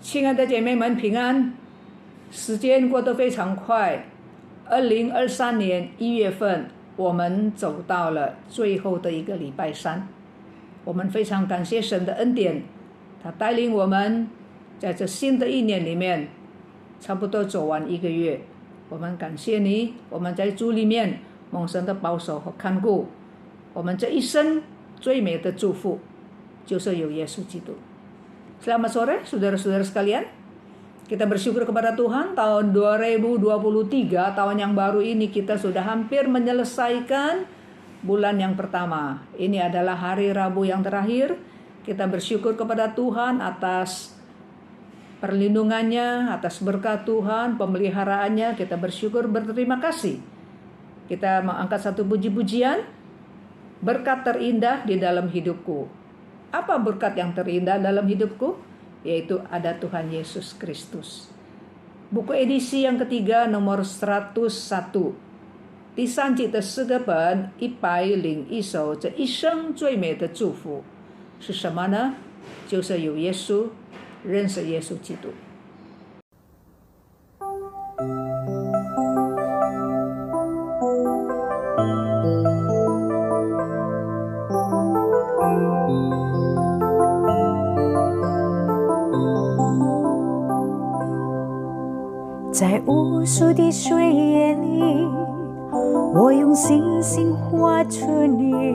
亲爱的姐妹们平安，时间过得非常快。2023年1月份，我们走到了最后的一个礼拜三。我们非常感谢神的恩典，他带领我们在这新的一年里面，差不多走完1个月。我们感谢你，我们在主里面蒙神的保守和看顾。我们这一生最美的祝福就是有耶稣基督。Selamat sore saudara-saudara sekalian. Kita bersyukur kepada Tuhan, tahun 2023, tahun yang baru ini kita sudah hampir menyelesaikan bulan yang pertama. Ini adalah hari Rabu yang terakhir. Kita bersyukur kepada Tuhan atas perlindungannya, atas berkat Tuhan, pemeliharaannya. Kita bersyukur, berterima kasih. Kita mengangkat satu puji-pujian, berkat terindah di dalam hidupku. Apa berkat yang terindah dalam hidupku? Yaitu ada Tuhan Yesus Kristus. Buku edisi yang ketiga nomor 101. 第三季的诗歌本101首，这一生最美的祝福是什么呢？就是有耶稣，认识耶稣基督。在无数的岁月里，我用星星画出你，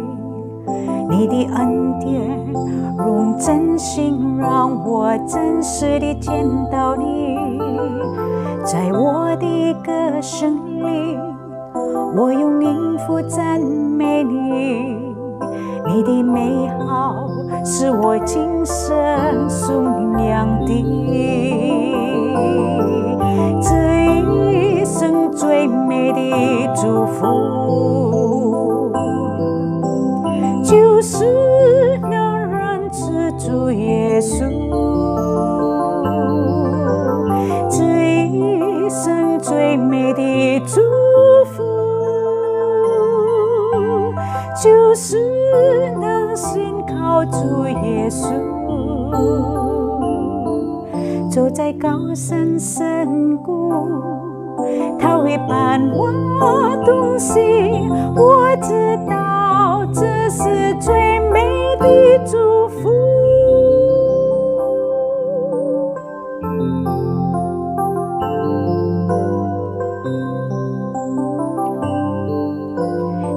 你的恩典用真心让我真实地见到你。在我的歌声里，我用音符赞美你，你的美好是我今生颂扬的。这一生最美的祝福，就是能认识主耶稣。这一生最美的祝福，就是能信靠主耶稣。走在高山深谷，他会伴我同行。我知道这是最美的祝福。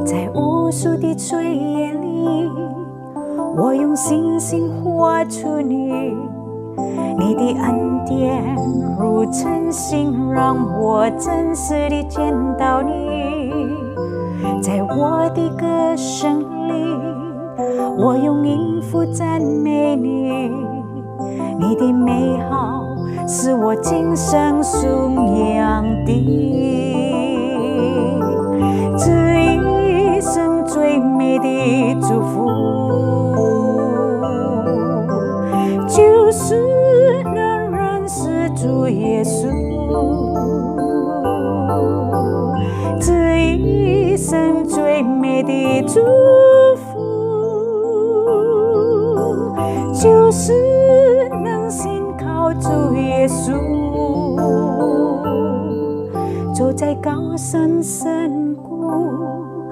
在无数的岁月里，我用星星画出你。你的恩典如晨星，让我真实地见到你。在我的歌声里，我用音符赞美你。你的美好是我今生颂扬的。这一生最美的祝福，就是能认识主耶稣。这一生最美的祝福，就是能信靠主耶稣。走在高山深谷，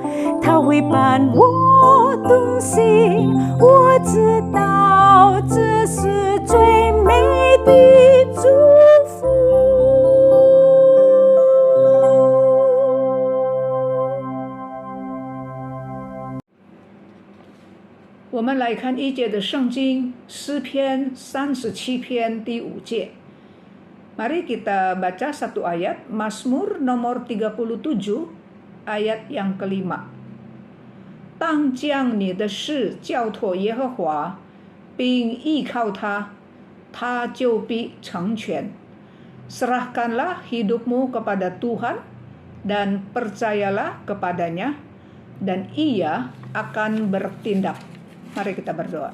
他会伴我同行。我知道这是最美的祝福。我们来看1节的圣经，诗篇37篇第5节。Mari kita baca satu ayat, Mazmur nomor 37, ayat yang kelima. 当将你的事交托耶和华，并依靠他，他就必成全。Serahkanlah hidupmu kepada Tuhan dan percayalah kepadanya, dan Ia akan bertindak. Mari kita berdoa.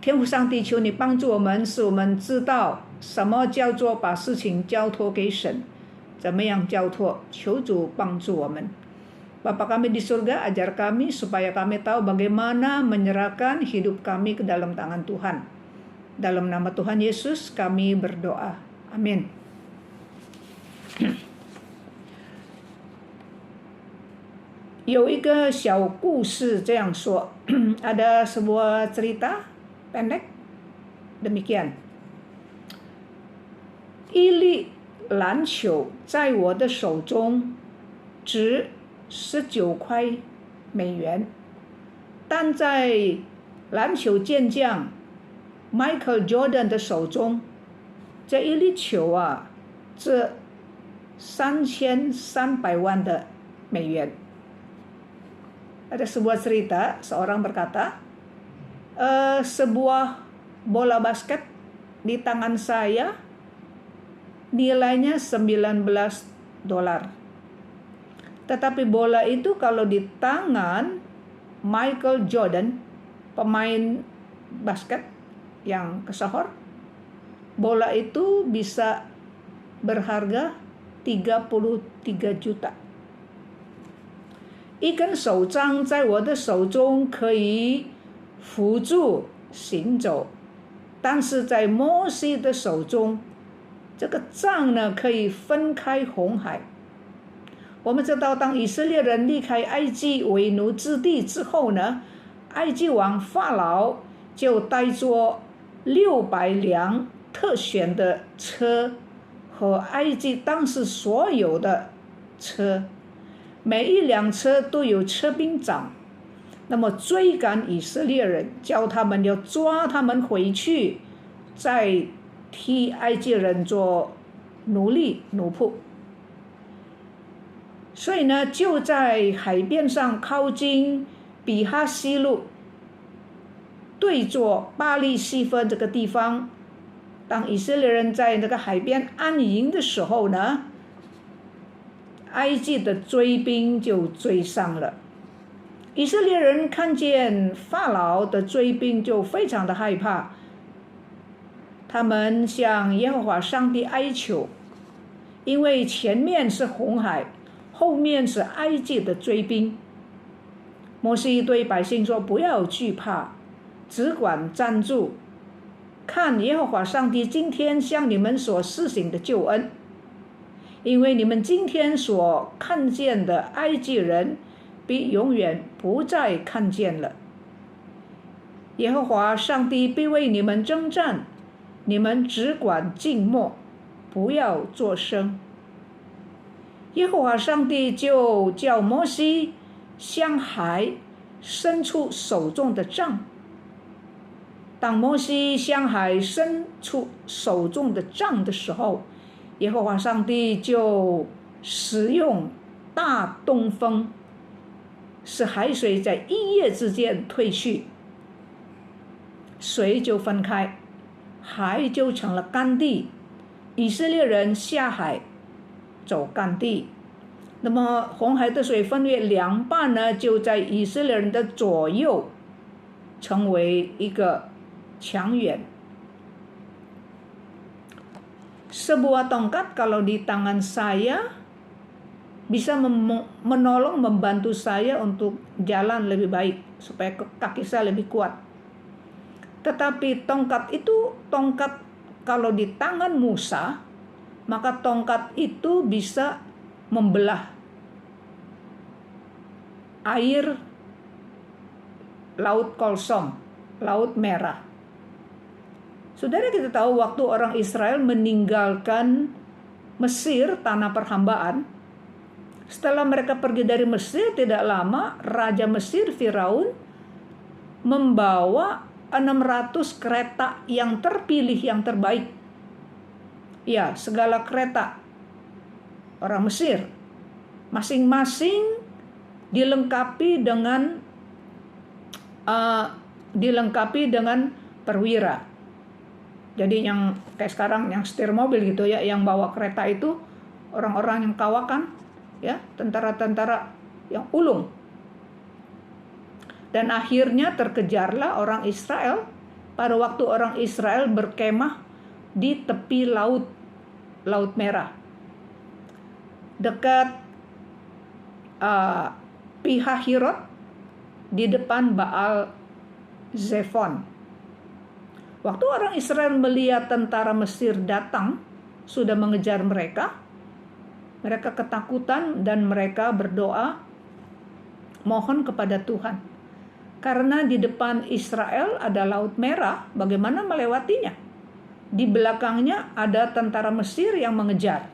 天父上帝，求你帮助我们，使我们知道什么叫做把事情交托给神，怎么样交托，求主帮助我们。Bapa kami di surga, ajar kami supaya kami tahu bagaimana menyerahkan hidup kami ke dalam tangan Tuhan. Dalam nama Tuhan Yesus kami berdoa. Amin. Ada sebuah cerita pendek demikian. 一粒篮球在我的手中值19块美元，但在篮球健将 Michael Jordan 的手中，这一粒球啊，这3300万的美元。Ada sebuah cerita, seorang berkata, sebuah bola basket di tangan saya nilainya $19. Tetapi bola itu kalau di tangan Michael Jordan, pemain basket yang kesahor, bola itu bisa berharga 33 juta。一根手杖在我的手中可以辅助行走，但是在摩西的手中，这个杖呢可以分开红海。我们知道，当以色列人离开埃及为奴之地之后呢，埃及王法老就带着600辆特选的车和埃及当时所有的车，每一辆车都有车兵长，那么追赶以色列人，叫他们要抓他们回去，再替埃及人做奴隶奴仆。所以呢，就在海边上靠近比哈西路，对着巴利西分这个地方，当以色列人在那个海边安营的时候呢，埃及的追兵就追上了。以色列人看见法老的追兵就非常的害怕，他们向耶和华上帝哀求，因为前面是红海，后面是埃及的追兵。摩西对百姓说，不要惧怕，只管站住，看耶和华上帝今天向你们所施行的救恩，因为你们今天所看见的埃及人必永远不再看见了。耶和华上帝必为你们征战，你们只管静默，不要作声。耶和华上帝就叫摩西向海伸出手中的杖。当摩西向海伸出手中的杖的时候，耶和华上帝就使用大东风，使海水在一夜之间退去，水就分开，海就成了干地，以色列人下海走干地。那么红海的水分为两半呢，就在以色列人的左右成为一个墙垣。Sebuah tongkat kalau di tangan saya bisa menolong, membantu saya untuk jalan lebih baik, supaya kaki saya lebih kuat. Tetapi tongkat kalau di tangan Musa, maka tongkat itu bisa membelah air Laut Kolsom, Laut Merah. Saudara, kita tahu waktu orang Israel meninggalkan Mesir, tanah perhambaan, setelah mereka pergi dari Mesir tidak lama, Raja Mesir Firaun membawa 600 kereta yang terpilih, yang terbaik. Ya, segala kereta orang Mesir, masing-masing dilengkapi dengan perwira. Jadi yang kayak sekarang yang setir mobil gitu ya, yang bawa kereta itu orang-orang yang kawakan, ya, tentara-tentara yang ulung. Dan akhirnya terkejarlah orang Israel pada waktu orang Israel berkemah di tepi Laut Merah, dekat Pihahirot, di depan Baal Zephon. Waktu orang Israel melihat tentara Mesir datang, sudah mengejar mereka, mereka ketakutan dan mereka berdoa, mohon kepada Tuhan. Karena di depan Israel ada Laut Merah, bagaimana melewatinya? Di belakangnya ada tentara Mesir yang mengejar.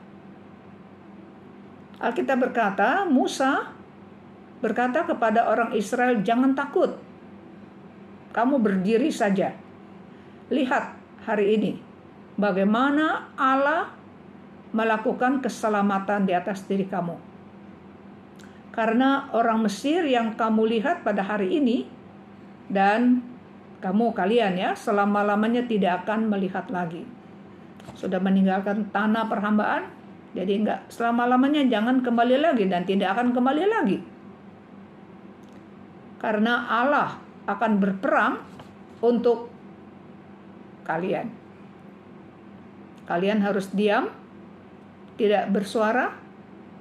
Alkitab berkata, Musa berkata kepada orang Israel, jangan takut, kamu berdiri saja. Lihat hari ini bagaimana Allah melakukan keselamatan di atas diri kamu. Karena orang Mesir yang kamu lihat pada hari ini dan kalian ya selama-lamanya tidak akan melihat lagi. Sudah meninggalkan tanah perhambaan, jadi enggak selama-lamanya jangan kembali lagi dan tidak akan kembali lagi. Karena Allah akan berperang untuk kalian. Kalian harus diam, tidak bersuara,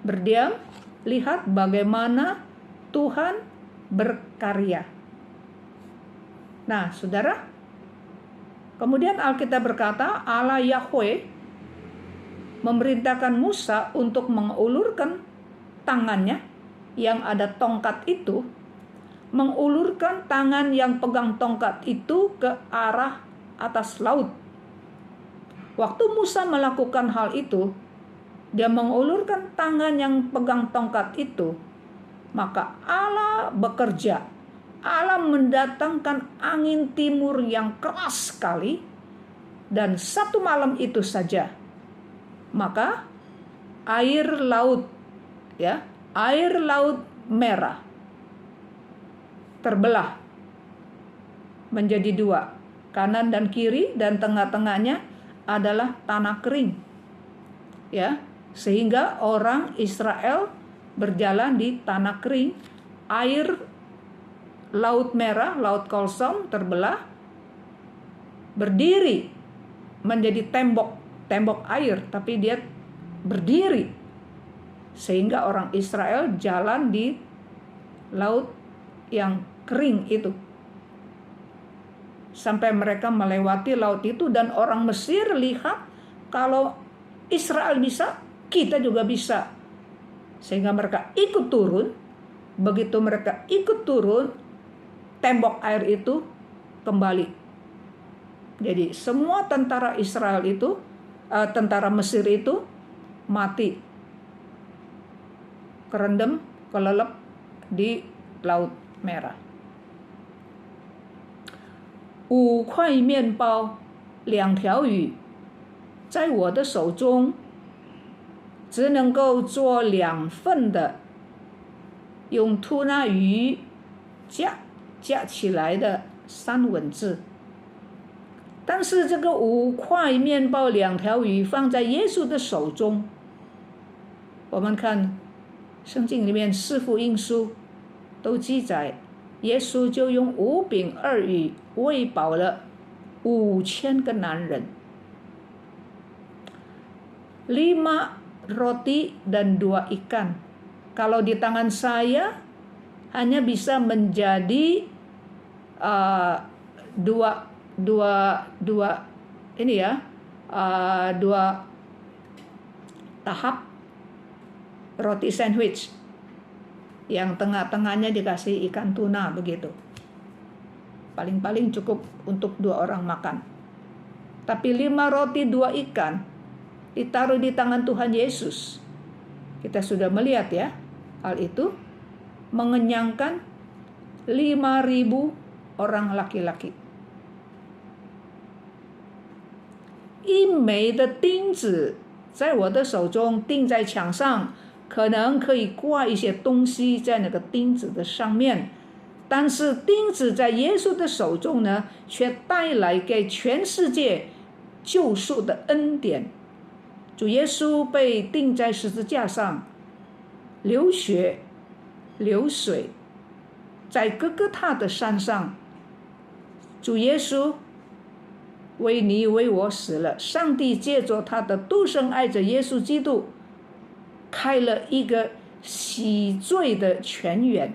berdiam, lihat bagaimana Tuhan berkarya. Nah, saudara, kemudian Alkitab berkata, Allah Yahweh memerintahkan Musa untuk mengulurkan tangannya yang ada tongkat itu, mengulurkan tangan yang pegang tongkat itu ke arah atas laut. Waktu Musa melakukan hal itu, dia mengulurkan tangan yang pegang tongkat itu, maka Allah bekerja. Allah mendatangkan angin timur yang keras sekali, dan satu malam itu saja, maka air laut Merah terbelah menjadi dua, kanan dan kiri, dan tengah-tengahnya adalah tanah kering. Ya, sehingga orang Israel berjalan di tanah kering, air Laut Merah, Laut Kolsom terbelah, berdiri menjadi tembok air, tapi dia berdiri sehingga orang Israel jalan di laut yang kering itu sampai mereka melewati laut itu, dan orang Mesir lihat kalau Israel bisa, kita juga bisa, sehingga mereka ikut turun. Begitu mereka ikut turun, tembok air itu kembali. Jadi semua tentara Israel itu, tentara Mesir itu mati, kerendam, kelelep di Laut Merah. 5块面包2条鱼在我的手中只能够做2份的用吐纳鱼架起来的三文治。但是这个5块面包2条鱼放在耶稣的手中，我们看圣经里面4福音书都记载，耶稣就用5饼2鱼喂饱了5000个男人。5 roti dan 2 ikan. Kalau di tangan saya hanya bisa menjadi dua tahap roti sandwich, yang tengah-tengahnya dikasih ikan tuna begitu. Paling-paling cukup untuk 2 orang makan. Tapi 5 roti 2 ikan ditaruh di tangan Tuhan Yesus. Kita sudah melihat ya, hal itu mengenyangkan 5.000 orang laki-laki. 1枚的钉子在我的手中钉在墙上，可能可以挂一些东西在那个钉子的上面，但是钉子在耶稣的手中呢，却带来给全世界救赎的恩典。主耶稣被钉在十字架上，流血流水，在哥哥他的山上，主耶稣为你为我死了。上帝借着他的独生爱子耶稣基督，开了一个洗罪的泉源，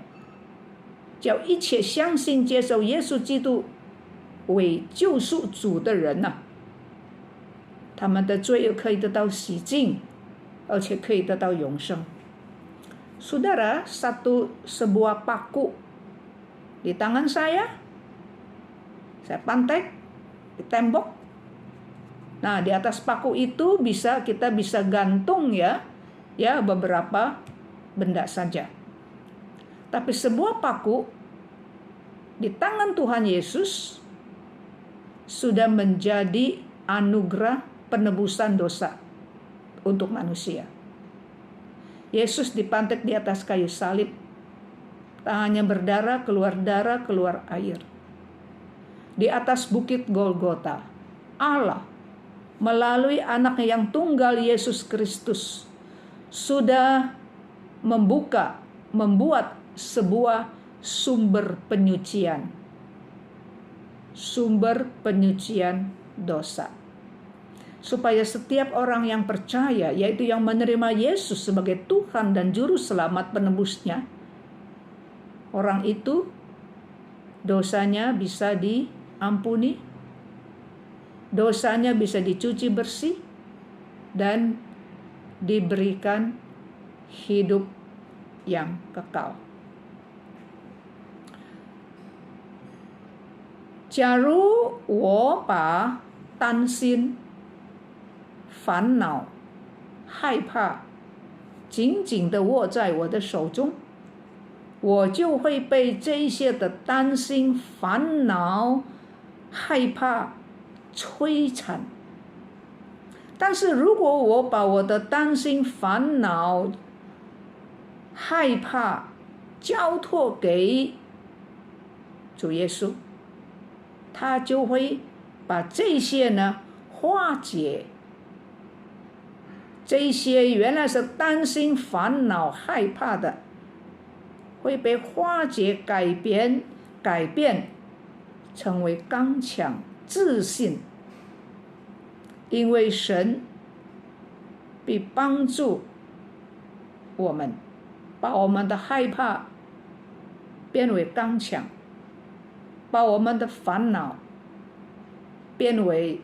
叫一切相信接受耶稣基督为救赎主的人呢，他们的罪可以得到洗净，而且可以得到永生。Saudara, sebuah paku di tangan saya pantek di tembok. Nah, di atas paku itu kita bisa gantung ya beberapa benda saja. Tapi sebuah paku di tangan Tuhan Yesus sudah menjadi anugerah penebusan dosa untuk manusia. Yesus dipantek di atas kayu salib, tangannya berdarah, keluar air. Di atas bukit Golgota, Allah melalui anaknya yang tunggal Yesus Kristus sudah membuat sebuah sumber penyucian dosa. Supaya setiap orang yang percaya, yaitu yang menerima Yesus sebagai Tuhan dan Juru Selamat penebusnya, orang itu dosanya bisa diampuni, dosanya bisa dicuci bersih, dan diberikan hidup yang kekal. 假如我把担心、烦恼、害怕紧紧地握在我的手中，我就会被这些的担心、烦恼、害怕摧残。但是如果我把我的担心、烦恼、害怕交托给主耶稣，他就会把这些呢化解，这些原来是担心、烦恼、害怕的，会被化解、改变成为刚强、自信。因为神必帮助我们，把我们的害怕变为刚强，把我们的烦恼变为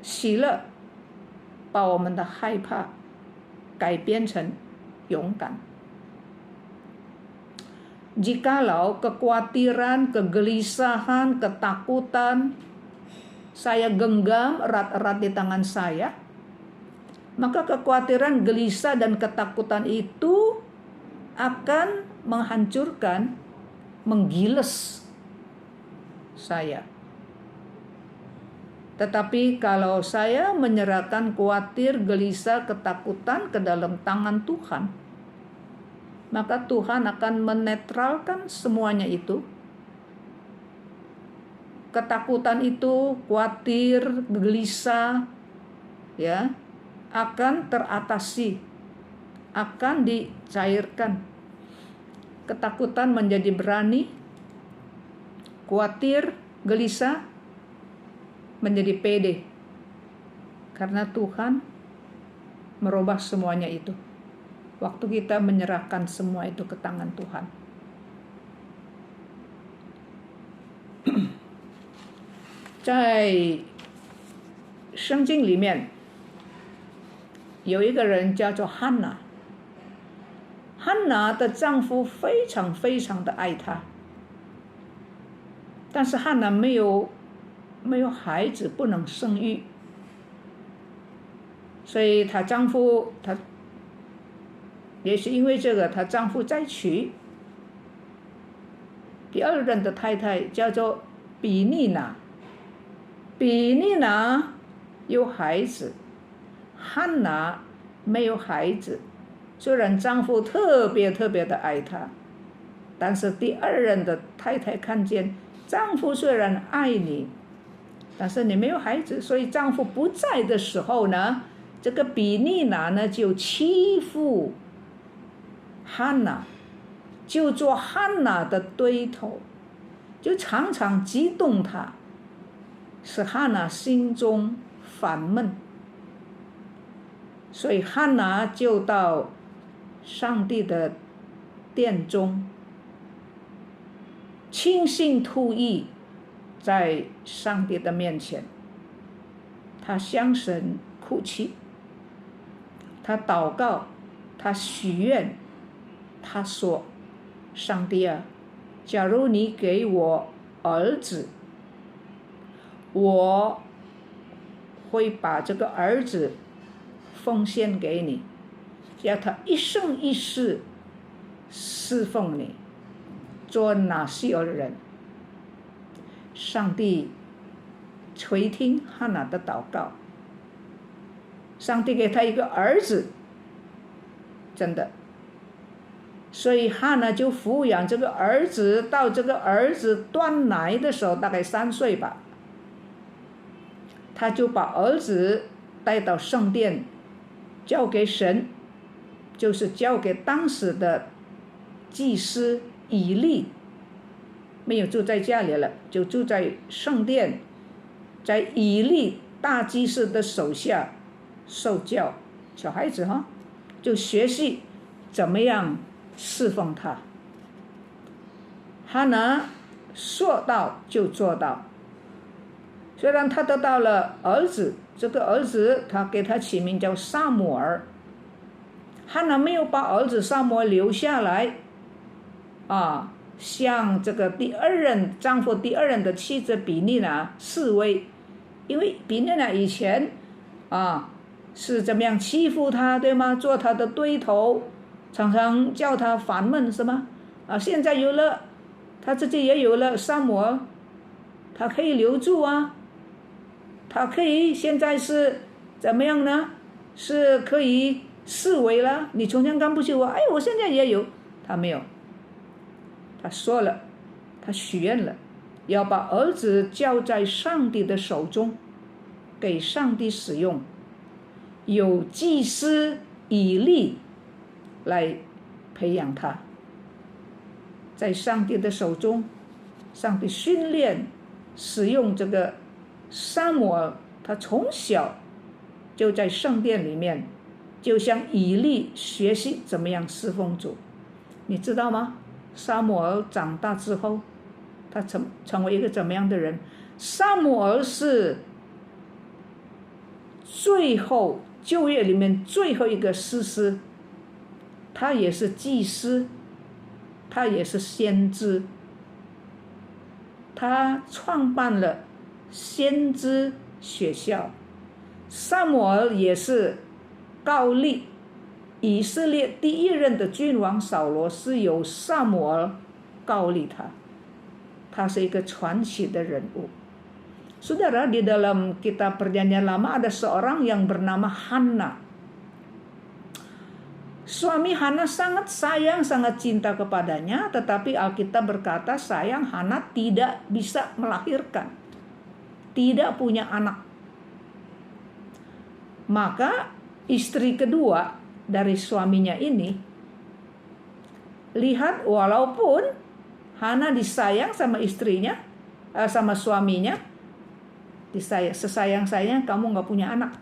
喜乐，把我们的害怕改变成勇敢。Jikalau kekhawatiran, kegelisahan, ketakutan saya genggam erat-erat di tangan saya, maka kekhawatiran, gelisah, dan ketakutan itu akan menghancurkan, menggiles saya. Tetapi kalau saya menyerahkan khawatir, gelisah, ketakutan ke dalam tangan Tuhan, maka Tuhan akan menetralkan semuanya itu. Ketakutan itu, khawatir, gelisah, ya, akan teratasi, akan dicairkan. Ketakutan menjadi berani, khawatir, gelisah menjadi pede, karena Tuhan merubah semuanya itu waktu kita menyerahkan semua itu ke tangan Tuhan. 在圣经里面有一个人叫做汉娜，汉娜的丈夫非常非常的爱她，但是汉娜没有孩子，不能生育，所以她丈夫也是因为这个，她丈夫再娶第二任的太太，叫做比尼娜。比尼娜有孩子，汉娜没有孩子。虽然丈夫特别的爱她，但是第二任的太太看见丈夫虽然爱你，但是你没有孩子，所以丈夫不在的时候呢，这个比尼娜呢就欺负汉娜，就做汉娜的对头，就常常激动她，使汉娜心中烦闷。所以汉娜就到上帝的殿中倾心吐意在上帝的面前，他向神哭泣，他祷告，他许愿，他说：上帝啊，假如你给我儿子，我会把这个儿子奉献给你，要他一生一世侍奉你，做拿西尔人。上帝垂听哈拿的祷告，上帝给他一个儿子，真的。所以哈拿就抚养这个儿子，到这个儿子断奶的时候，大概3岁吧，他就把儿子带到圣殿，交给神，就是交给当时的祭司以利，没有住在家里了，就住在圣殿，在以利大祭司的手下受教。小孩子就学习怎么样侍奉他。哈拿说到就做到，虽然他得到了儿子，这个儿子他给他起名叫撒母耳，哈拿没有把儿子撒母耳留下来向这个丈夫第二任的妻子比尼娜示威，因为比尼娜以前是怎么样欺负他，对吗？做他的对头，常常叫他烦闷，是吗？现在有了，他自己也有了撒母耳，他可以留住他可以现在是怎么样呢？是可以示威了。你从前看不起我，我现在也有。他没有，他说了，他许愿了，要把儿子交在上帝的手中，给上帝使用，有祭司以利来培养他，在上帝的手中，上帝训练使用这个撒母耳，他从小就在圣殿里面，就向以利学习怎么样侍奉主。你知道吗？撒母耳长大之后，他成为一个怎么样的人？撒母耳是最后旧约里面最后一个士师，他也是祭司，他也是先知，他创办了先知学校。撒母耳也是膏立以色列第一任的君王扫罗，是由撒母耳膏立他，他是一个传奇的人物。Saudara, di dalam kitab Perjanjian Lama ada seorang yang bernama Hana. Suami Hana sangat sayang, sangat cinta kepadanya, tetapi Alkitab berkata sayang Hana tidak bisa melahirkan, tidak punya anak. Maka istri kedua dari suaminya ini, lihat walaupun Hana disayang sama istrinya, sama suaminya, sesayang-sayangnya kamu gak punya anak.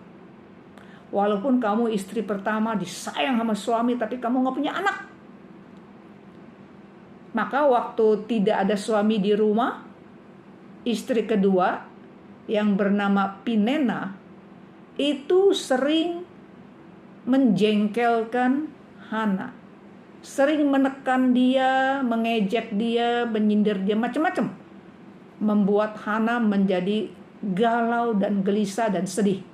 Walaupun kamu istri pertama disayang sama suami, tapi kamu gak punya anak. Maka waktu tidak ada suami di rumah, istri kedua yang bernama Pinena itu sering menjengkelkan Hana, sering menekan dia, mengejek dia, menyindir dia, macam-macam, membuat Hana menjadi galau dan gelisah dan sedih.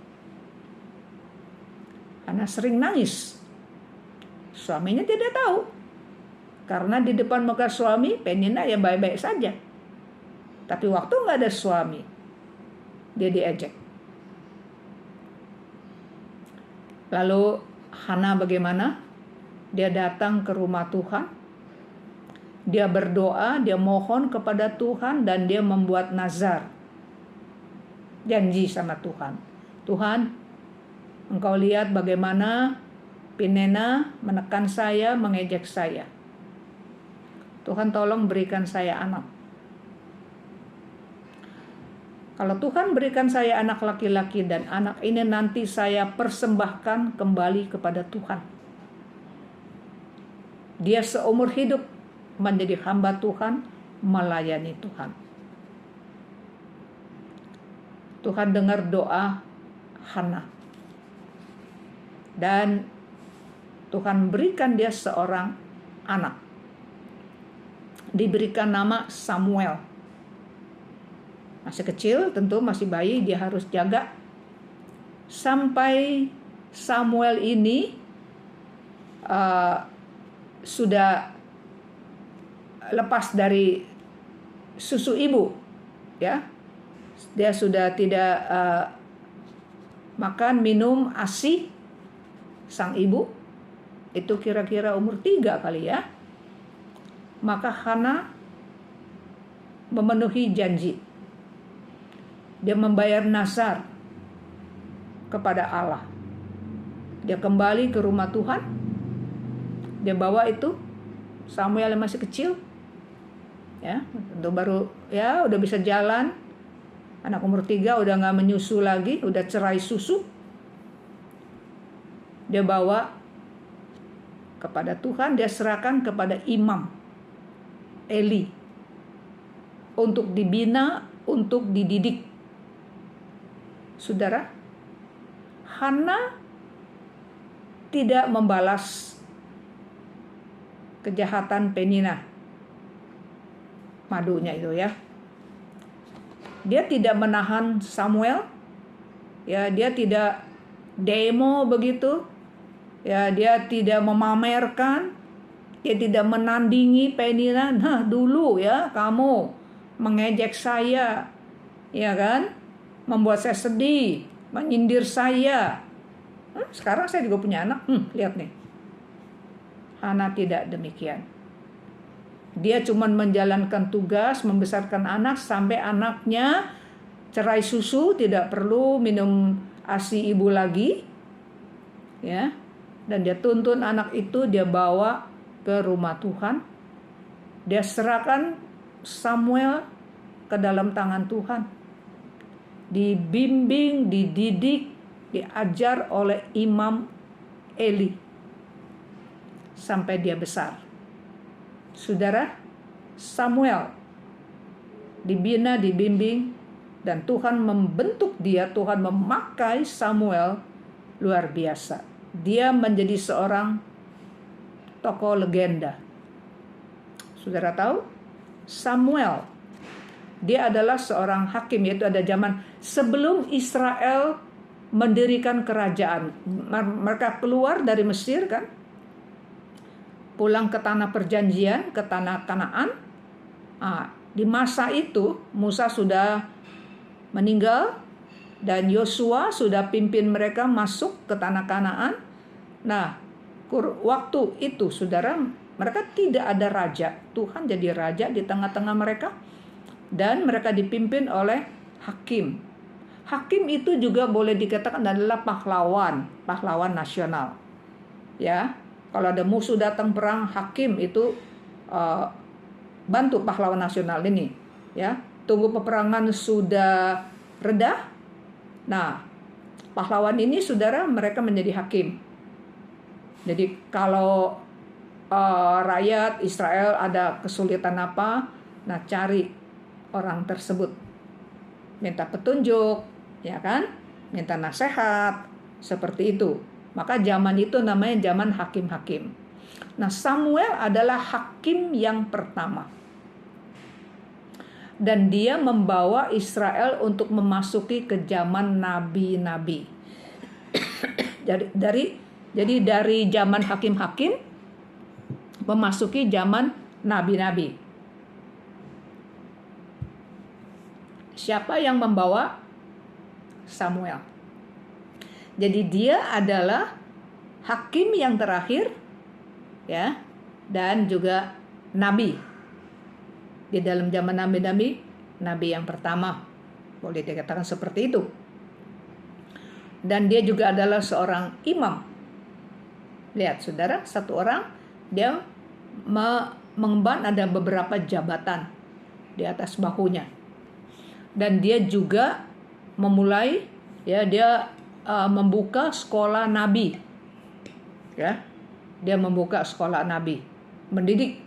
Hana sering nangis. Suaminya tidak tahu, karena di depan muka suami Penina ya baik-baik saja, tapi waktu nggak ada suami dia diejek. Lalu Hana bagaimana? Dia datang ke rumah Tuhan, dia berdoa, dia mohon kepada Tuhan, dan dia membuat nazar, janji sama Tuhan. Tuhan, Engkau lihat bagaimana Pinena menekan saya, mengejek saya. Tuhan tolong berikan saya anak. Kalau Tuhan berikan saya anak laki-laki, dan anak ini nanti saya persembahkan kembali kepada Tuhan. Dia seumur hidup menjadi hamba Tuhan, melayani Tuhan. Tuhan dengar doa Hana. Dan Tuhan berikan dia seorang anak. Diberikan nama Samuel. Masih kecil, tentu masih bayi, dia harus jaga. Sampai Samuel ini sudah lepas dari susu ibu, ya. Dia sudah tidak makan minum ASI sang ibu. Itu kira-kira umur 3 kali ya. Maka Hana memenuhi janji. Dia membayar nazar kepada Allah. Dia kembali ke rumah Tuhan. Dia bawa itu Samuel yang masih kecil, ya, itu baru ya udah bisa jalan. Anak umur 3 udah nggak menyusu lagi, udah cerai susu. Dia bawa kepada Tuhan, dia serahkan kepada imam Eli untuk dibina, untuk dididik. Saudara, Hana tidak membalas kejahatan Penina, madunya itu ya. Dia tidak menahan Samuel, ya, dia tidak demo begitu, ya, dia tidak memamerkan, dia tidak menandingi Penina. Nah, dulu ya kamu mengejek saya, ya kan, membuat saya sedih, menyindir saya. Sekarang saya juga punya anak, lihat nih. Hana tidak demikian. Dia cuma menjalankan tugas membesarkan anak sampai anaknya cerai susu, tidak perlu minum ASI ibu lagi, ya. Dan dia tuntun anak itu, dia bawa ke rumah Tuhan. Dia serahkan Samuel ke dalam tangan Tuhan. Dibimbing, dididik, diajar oleh imam Eli sampai dia besar. Saudara, Samuel dibina, dibimbing, dan Tuhan membentuk dia. Tuhan memakai Samuel luar biasa. Dia menjadi seorang tokoh legenda. Saudara tahu, Samuel, dia adalah seorang hakim, yaitu ada zaman sebelum Israel mendirikan kerajaan. Mereka keluar dari Mesir kan, pulang ke tanah perjanjian, ke tanah Kanaan. Di masa itu Musa sudah meninggal dan Yosua sudah pimpin mereka masuk ke tanah Kanaan. Nah, waktu itu saudara, mereka tidak ada raja. Tuhan jadi raja di tengah-tengah mereka, dan mereka dipimpin oleh hakim. Hakim itu juga boleh dikatakan adalah pahlawan nasional. Ya, kalau ada musuh datang perang, hakim itu bantu pahlawan nasional ini. Ya, tunggu peperangan sudah reda. Nah, pahlawan ini saudara, mereka menjadi hakim. Jadi kalau rakyat Israel ada kesulitan apa, nah cari orang tersebut, minta petunjuk, ya kan, minta nasihat, seperti itu. Maka zaman itu namanya zaman hakim-hakim. Nah, Samuel adalah hakim yang pertama, dan dia membawa Israel untuk memasuki ke zaman nabi-nabi. Jadi dari zaman hakim-hakim memasuki zaman nabi-nabi. Siapa yang membawa? Samuel. Jadi dia adalah hakim yang terakhir, ya, dan juga nabi. Di dalam zaman nabi-nabi, nabi yang pertama, boleh dikatakan seperti itu. Dan dia juga adalah seorang imam. Lihat saudara, satu orang dia mengemban ada beberapa jabatan di atas bahunya. Dan dia juga memulai, ya, dia membuka sekolah nabi. Ya. Dia membuka sekolah nabi, mendidik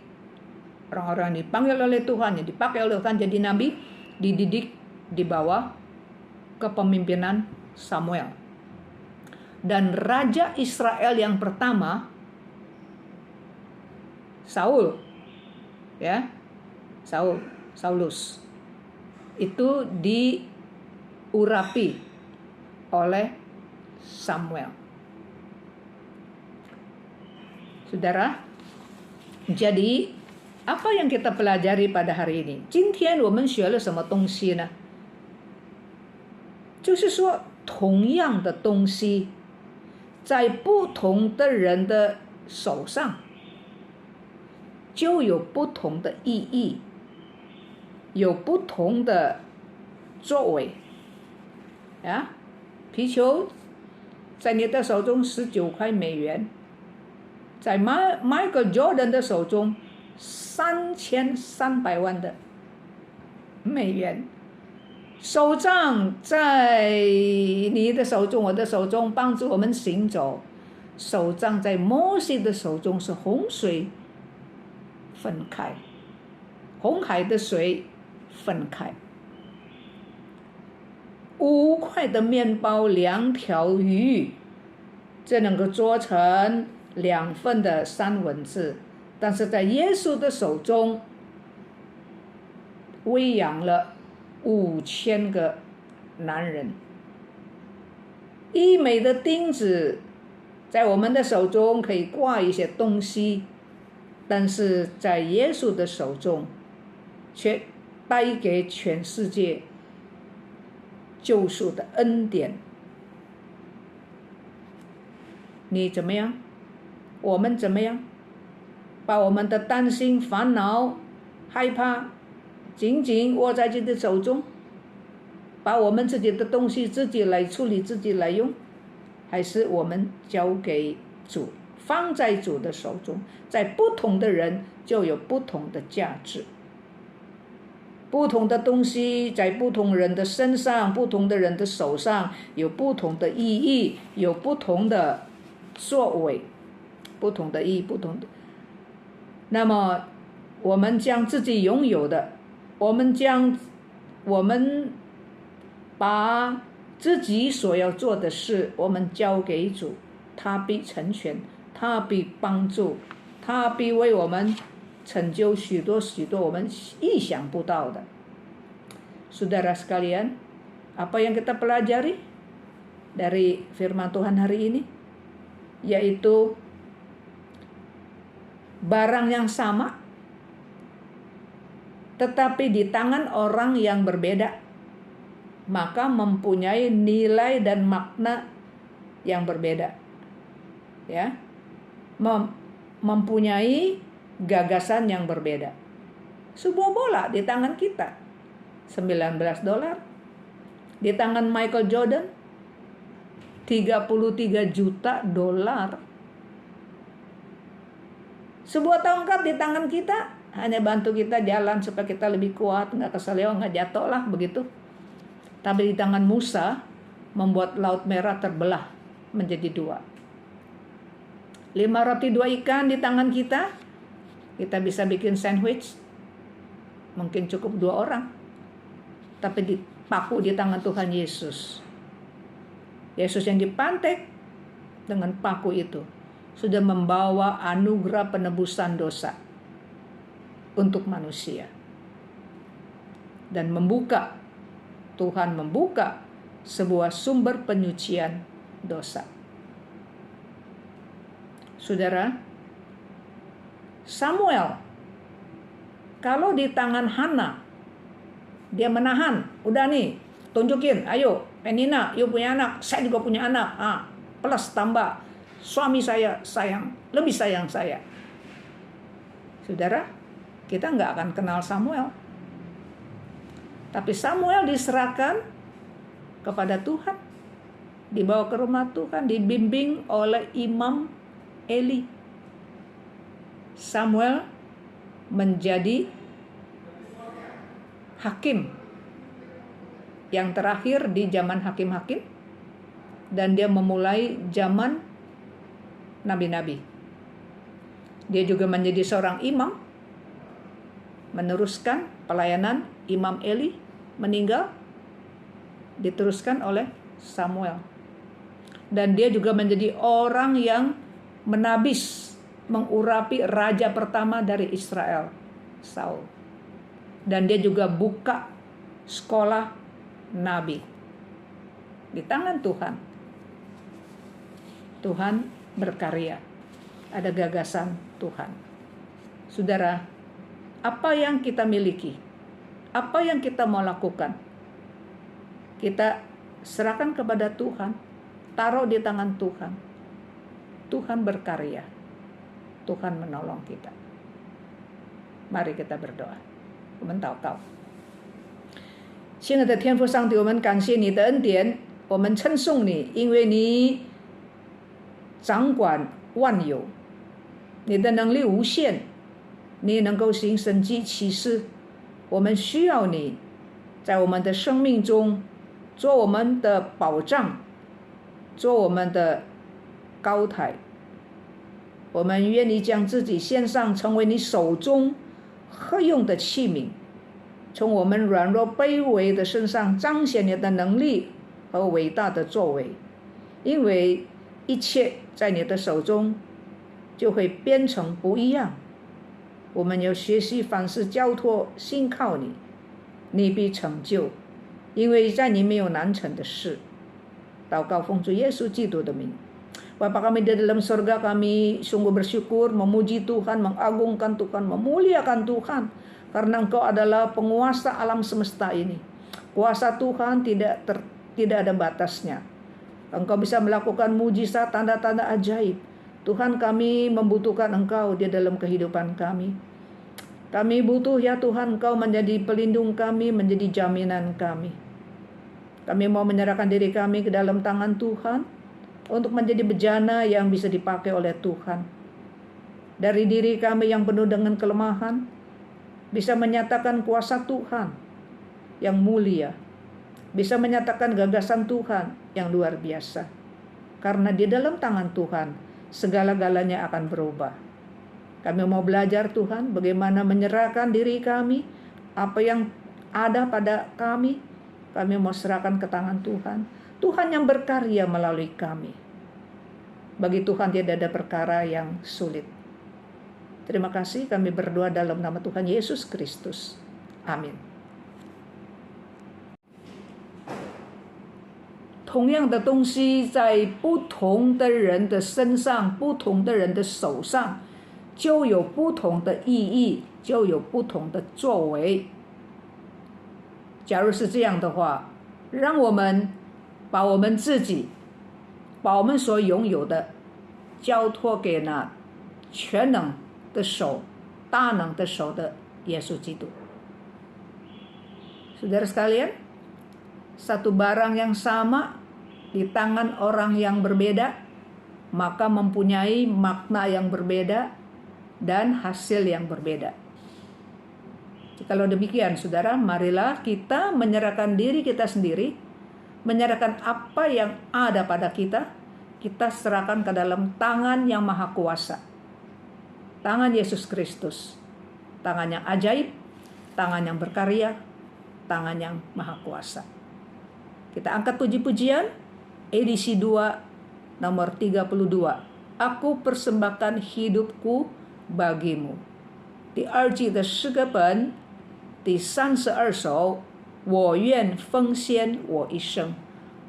Orang-orang yang dipanggil oleh Tuhan, yang dipakai oleh Tuhan jadi nabi, dididik di bawah kepemimpinan Samuel. Dan raja Israel yang pertama, Saul, ya, Saulus, itu diurapi oleh Samuel. Saudara, jadi apa yang kita pelajari pada hari ini？今天我们学了什么东西呢？就是说，同样的东西，在不同的人的手上，就有不同的意义，有不同的作为。啊，皮球在你的手中19块美元，在 Michael Jordan 的手中3300万的美元。手杖在你的手中，我的手中，帮助我们行走。手杖在摩西的手中是洪水分开，红海的水分开。5块的面包，2条鱼，这能够做成2份的三文治，但是在耶稣的手中喂养了5000个男人。一枚的钉子在我们的手中可以挂一些东西，但是在耶稣的手中却带给全世界救赎的恩典。你怎么样？我们怎么样？把我们的担心、烦恼、害怕紧紧握在自己的手中，把我们自己的东西自己来处理，自己来用，还是我们交给主，放在主的手中？在不同的人就有不同的价值，不同的东西在不同人的身上，不同的人的手上有不同的意义，有不同的作为，不同的意义，不同的。那么我们将自己拥有的，我们把自己所要做的事，我们交给主，他必成全，他必帮助，他必为我们成就许多许多我们意想不到的。Saudara sekalian, apa yang kita pelajari dari firman Tuhan hari ini? Yaitu barang yang sama, tetapi di tangan orang yang berbeda, maka mempunyai nilai dan makna yang berbeda. Ya, mempunyai gagasan yang berbeda. Sebuah bola di tangan kita $19, di tangan Michael Jordan $33 juta. Sebuah tongkat di tangan kita hanya bantu kita jalan supaya kita lebih kuat, nggak keseleo, nggak jatuh lah begitu. Tapi di tangan Musa membuat laut merah terbelah menjadi 2. 5 roti 2 ikan di tangan kita bisa bikin sandwich, mungkin cukup 2 orang. Tapi dipaku di tangan Tuhan Yesus. Yesus yang dipantek dengan paku itu sudah membawa anugerah penebusan dosa untuk manusia. Dan Tuhan membuka sebuah sumber penyucian dosa. Saudara, Samuel, kalau di tangan Hana, dia menahan, udah nih, tunjukin, ayo, Penina, you punya anak, saya juga punya anak, plus tambah, suami saya sayang, lebih sayang saya. Saudara, kita nggak akan kenal Samuel. Tapi Samuel diserahkan kepada Tuhan, dibawa ke rumah Tuhan, dibimbing oleh Imam Eli. Samuel menjadi hakim yang terakhir di zaman hakim-hakim, dan dia memulai zaman nabi-nabi. Dia juga menjadi seorang imam meneruskan pelayanan Imam Eli, meninggal, diteruskan oleh Samuel. Dan dia juga menjadi orang yang menabis, mengurapi raja pertama dari Israel, Saul. Dan dia juga buka sekolah nabi di tangan Tuhan. Tuhan berkarya, ada gagasan Tuhan. Saudara, apa yang kita miliki, apa yang kita mau lakukan, kita serahkan kepada Tuhan, taruh di tangan Tuhan. Tuhan berkarya, Tuhan menolong kita. Mari kita berdoa. 我们祷告。亲爱的天父上帝，我们感谢你的恩典，我们称颂你，因为你掌管万有，你的能力无限，你能够行神迹奇事。我们需要你在我们的生命中做我们的保障，做我们的高台。我们愿意将自己献上，成为你手中合用的器皿，从我们软弱卑微的身上彰显你的能力和伟大的作为，因为一切在你的手中就会变成不一样。我们要学习凡事交托，信靠你，你必成就，因为在你没有难成的事。祷告奉主Yesus Kristus的名。Bapa kami di dalam surga, kami sungguh bersyukur, memuji Tuhan, mengagungkan Tuhan, memuliakan Tuhan, karena Engkau adalah penguasa alam semesta ini. Kuasa Tuhan tidak ada batasnya. Engkau bisa melakukan mujizat, tanda-tanda ajaib. Tuhan, kami membutuhkan Engkau di dalam kehidupan kami. Kami butuh ya Tuhan, Engkau menjadi pelindung kami, menjadi jaminan kami. Kami mau menyerahkan diri kami ke dalam tangan Tuhan, untuk menjadi bejana yang bisa dipakai oleh Tuhan. Dari diri kami yang penuh dengan kelemahan, bisa menyatakan kuasa Tuhan yang mulia, bisa menyatakan gagasan Tuhan yang luar biasa. Karena di dalam tangan Tuhan, segala-galanya akan berubah. Kami mau belajar Tuhan, bagaimana menyerahkan diri kami, apa yang ada pada kami mau serahkan ke tangan Tuhan. Tuhan yang berkarya melalui kami. Bagi Tuhan tidak ada perkara yang sulit. Terima kasih, kami berdoa dalam nama Tuhan Yesus Kristus. Amin. 同样的东西在不同的人的身上，不同的人的手上，就有不同的意义，就有不同的作为。假如是这样的话，让我们把我们自己，把我们所拥有的交托给那全能的手、大能的手的耶稣基督。Saudara sekalian, satu barang yang sama di tangan orang yang berbeda, maka mempunyai makna yang berbeda dan hasil yang berbeda. Kalau demikian, saudara, marilah kita menyerahkan diri kita sendiri, menyerahkan apa yang ada pada kita, kita serahkan ke dalam tangan yang maha kuasa. Tangan Yesus Kristus. Tangan yang ajaib, tangan yang berkarya, tangan yang maha kuasa. Kita angkat puji-pujian, edisi 2, nomor 32. Aku persembahkan hidupku bagimu. 第二季的诗歌本第32首，我愿奉献我一生，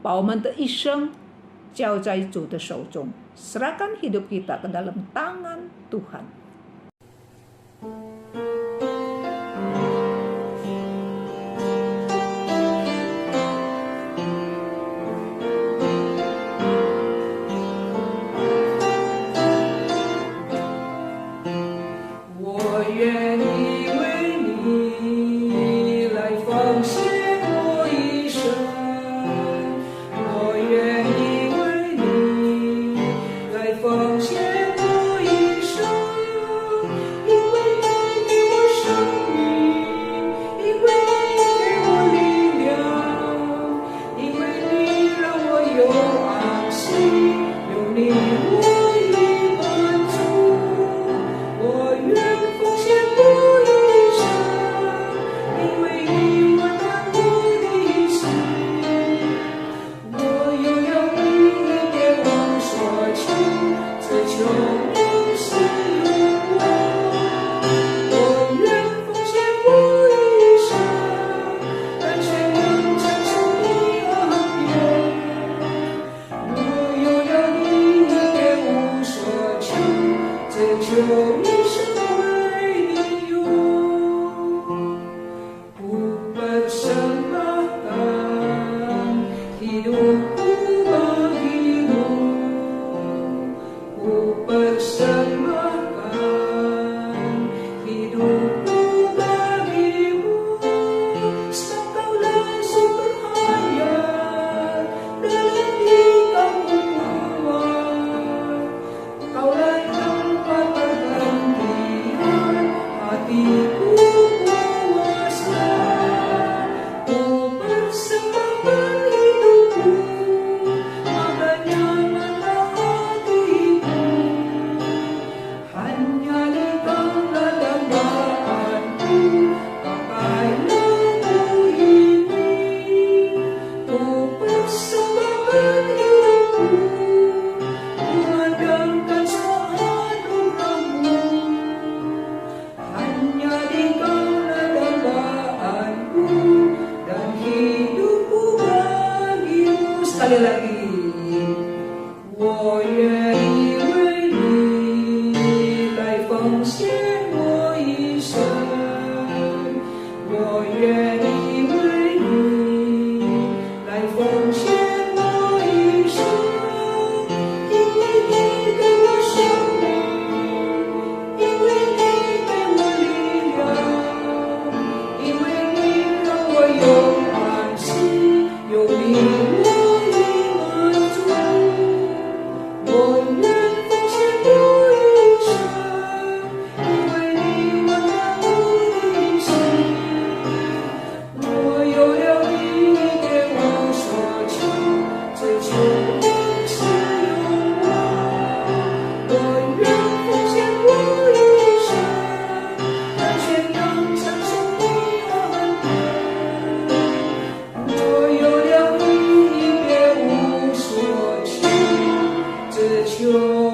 把我们的一生交在主的手中， serahkan hidup kita ke dalam tangan Tuhan. sekali lagi.我愿意为你来奉献我一生，我愿意为你来奉献我一生，因为你给我生命，因为你给我力量，因为你让我有安息，有力量。有了你，别无所求，只求。